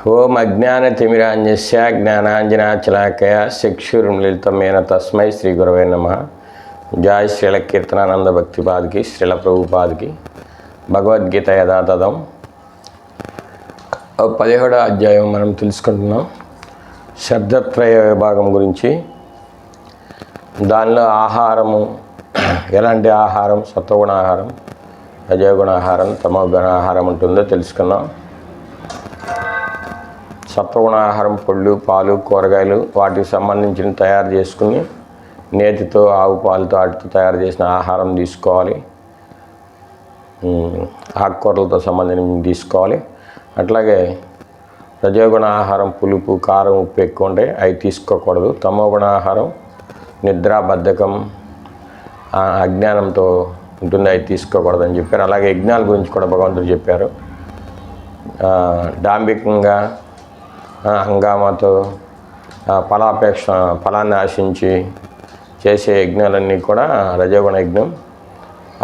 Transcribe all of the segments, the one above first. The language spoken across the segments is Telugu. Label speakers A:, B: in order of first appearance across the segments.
A: ఓం అజ్ఞానతిమిరాంజస్య జ్ఞానాంజనాచలాకయ చక్షురుమిలితమేన తస్మై శ్రీ గురవే నమః. జై శ్రీల కీర్తనానంద భక్తిపాదికి శ్రీల ప్రభుపాదికి. భగవద్గీత యథాతథం 17వ అధ్యాయం మనం తెలుసుకుంటున్నాం. శబ్దత్రయ విభాగం గురించి, దానిలో ఆహారము, ఎలాంటి ఆహారం, సత్వగుణ ఆహారం, రజోగుణ ఆహారం, తమోగుణ ఆహారం ఉంటుందో తెలుసుకున్నాం. సత్వగుణ ఆహారం పళ్ళు, పాలు, కూరగాయలు, వాటికి సంబంధించిన తయారు చేసుకుని నేతితో, ఆవు పాలతో వాటితో తయారు చేసిన ఆహారం తీసుకోవాలి. ఆకుకూరలతో సంబంధించి తీసుకోవాలి. అట్లాగే రజోగుణ ఆహారం పులుపు, కారం, ఉప్పు ఎక్కువ ఉంటాయి, అవి తీసుకోకూడదు. తమోగుణ ఆహారం నిద్ర, బద్ధకం, అజ్ఞానంతో ఉంటుంది, అవి తీసుకోకూడదని చెప్పారు. అలాగే యజ్ఞాల గురించి కూడా భగవంతుడు చెప్పారు. డాంబికంగా, హంగామాతో, ఫలాపేక్ష, ఫలాన్ని ఆశించి చేసే యజ్ఞాలన్నీ కూడా రజోగుణ యజ్ఞం.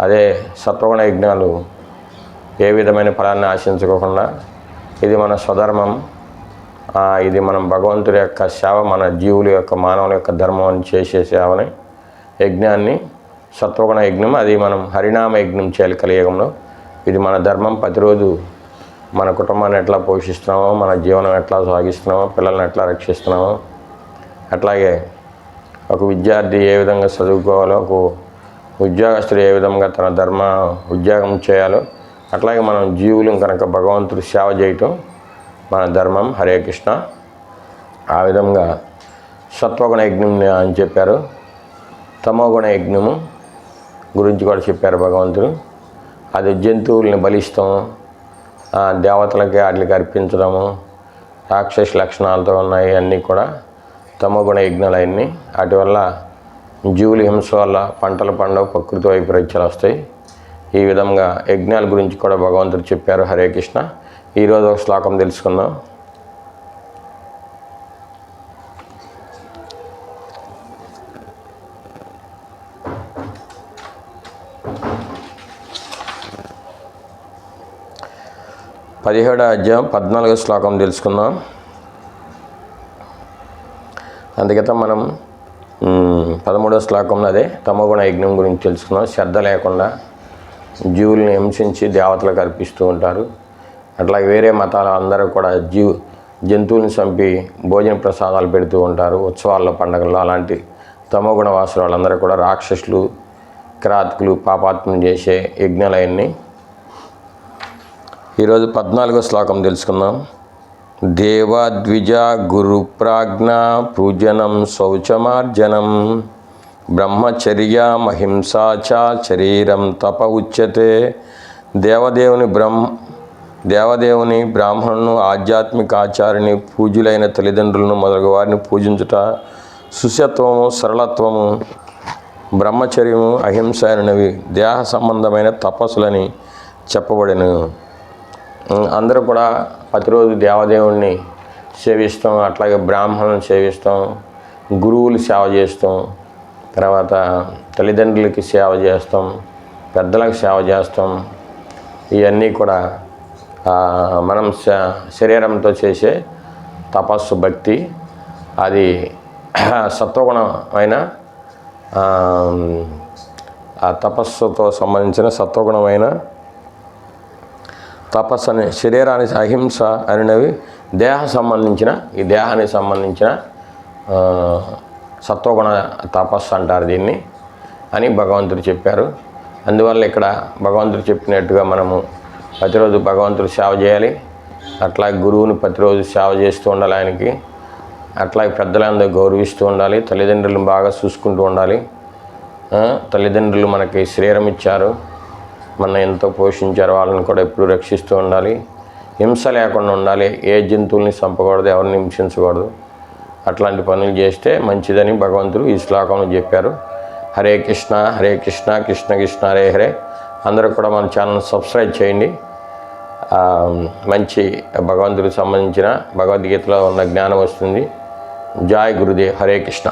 A: అదే సత్వగుణ యజ్ఞాలు ఏ విధమైన ఫలాన్ని ఆశించుకోకుండా, ఇది మన స్వధర్మం, ఇది మనం భగవంతుడి యొక్క సేవ, మన జీవుల యొక్క, మానవుల యొక్క ధర్మం అని చేసే సేవని, యజ్ఞాన్ని సత్వగుణ యజ్ఞం. అది మనం హరినామ యజ్ఞం చేయాలి కలియుగంలో. ఇది మన ధర్మం. ప్రతిరోజు మన కుటుంబాన్ని ఎట్లా పోషిస్తున్నామో, మన జీవనం ఎట్లా సాగిస్తున్నామో, పిల్లల్ని ఎట్లా రక్షిస్తున్నామో, అట్లాగే ఒక విద్యార్థి ఏ విధంగా చదువుకోవాలో, ఒక ఉద్యోగస్తుడు ఏ విధంగా తన ఉద్యోగం చేయాలో, అట్లాగే మనం జీవులు కనుక భగవంతుడు సేవ చేయటం మన ధర్మం. హరే కృష్ణ. ఆ విధంగా సత్వగుణ యజ్ఞం అని చెప్పారు. తమోగుణ యజ్ఞము గురించి కూడా చెప్పారు భగవంతుడు. అది జంతువుల్ని బలిస్తాం, దేవతలకి వాటికి అర్పించడము, రాక్షస లక్షణాలతో ఉన్నాయి, అన్నీ కూడా తమోగుణ యజ్ఞాలు అన్నీ. వాటి వల్ల జీవుల హింస వల్ల పంటలు పండవు, ప్రకృతి వైపరీత్యాలు వస్తాయి. ఈ విధంగా యజ్ఞాల గురించి కూడా భగవంతుడు చెప్పారు. హరే కృష్ణ. ఈరోజు ఒక శ్లోకం తెలుసుకుందాం. పదిహేడవ అధ్యాయం 14వ శ్లోకం తెలుసుకుందాం. అందుకత మనం 13వ శ్లోకంలో అదే తమోగుణ యజ్ఞం గురించి తెలుసుకున్నాం. శ్రద్ధ లేకుండా జీవుల్ని హింసించి దేవతలకు అర్పిస్తూ ఉంటారు. అట్లాగే వేరే మతాల అందరూ కూడా జంతువుల్ని చంపి భోజన ప్రసాదాలు పెడుతూ ఉంటారు ఉత్సవాల్లో, పండుగల్లో. అలాంటి తమోగుణ వాసులు వాళ్ళందరూ కూడా రాక్షసులు, కిరాతకులు, పాపాత్మలు చేసే యజ్ఞాలన్నీ. ఈరోజు 14వ శ్లోకం తెలుసుకుందాం. దేవాద్విజ గురు ప్రాజ్ఞ పూజనం శౌచమార్జనం బ్రహ్మచర్యమహింసాచ శరీరం తప ఉచ్యతే. దేవదేవుని, బ్రాహ్మణును, ఆధ్యాత్మిక ఆచార్యుని, పూజ్యులైన తల్లిదండ్రులను మొదలగు వారిని పూజించుట, శుష్యత్వము, సరళత్వము, బ్రహ్మచర్యము, అహింస అనేవి దేహ సంబంధమైన తపస్సులని చెప్పబడిను. అందరూ కూడా ప్రతిరోజు దేవదేవుణ్ణి సేవిస్తాం, అట్లాగే బ్రాహ్మణులను సేవిస్తాం, గురువులు సేవ చేస్తాం, తర్వాత తల్లిదండ్రులకి సేవ చేస్తాం, పెద్దలకు సేవ చేస్తాం. ఇవన్నీ కూడా మనం శరీరంతో చేసే తపస్సు, భక్తి. అది సత్వగుణమైన ఆ తపస్సుతో సంబంధించిన సత్వగుణమైన తపస్సు అనే శరీరానికి, అహింస అనేవి ఈ దేహానికి సంబంధించిన సత్వగుణ తపస్సు అంటారు దీన్ని అని భగవంతుడు చెప్పారు. అందువల్ల ఇక్కడ భగవంతుడు చెప్పినట్టుగా మనము ప్రతిరోజు భగవంతుడు సేవ చేయాలి. అట్లాగే గురువుని ప్రతిరోజు సేవ చేస్తూ ఉండాలి ఆయనకి. అట్లాగే పెద్దలందరూ గౌరవిస్తూ ఉండాలి. తల్లిదండ్రులను బాగా చూసుకుంటూ ఉండాలి. తల్లిదండ్రులు మనకి శరీరం ఇచ్చారు, మన ఎంతో పోషించారు, వాళ్ళని కూడా ఎప్పుడు రక్షిస్తూ ఉండాలి. హింస లేకుండా ఉండాలి. ఏ జంతువుల్ని చంపకూడదు, ఎవరిని హింసించకూడదు. అట్లాంటి పనులు చేస్తే మంచిదని భగవంతుడు ఈ శ్లోకంలో చెప్పారు. హరే కృష్ణ, హరే కృష్ణ, కృష్ణ కృష్ణ హరే హరే. అందరూ కూడా మన ఛానల్ సబ్స్క్రైబ్ చేయండి. మంచి భగవంతుడికి సంబంధించిన భగవద్గీతలో ఉన్న జ్ఞానం వస్తుంది. జై గురుదేవ్. హరే కృష్ణ.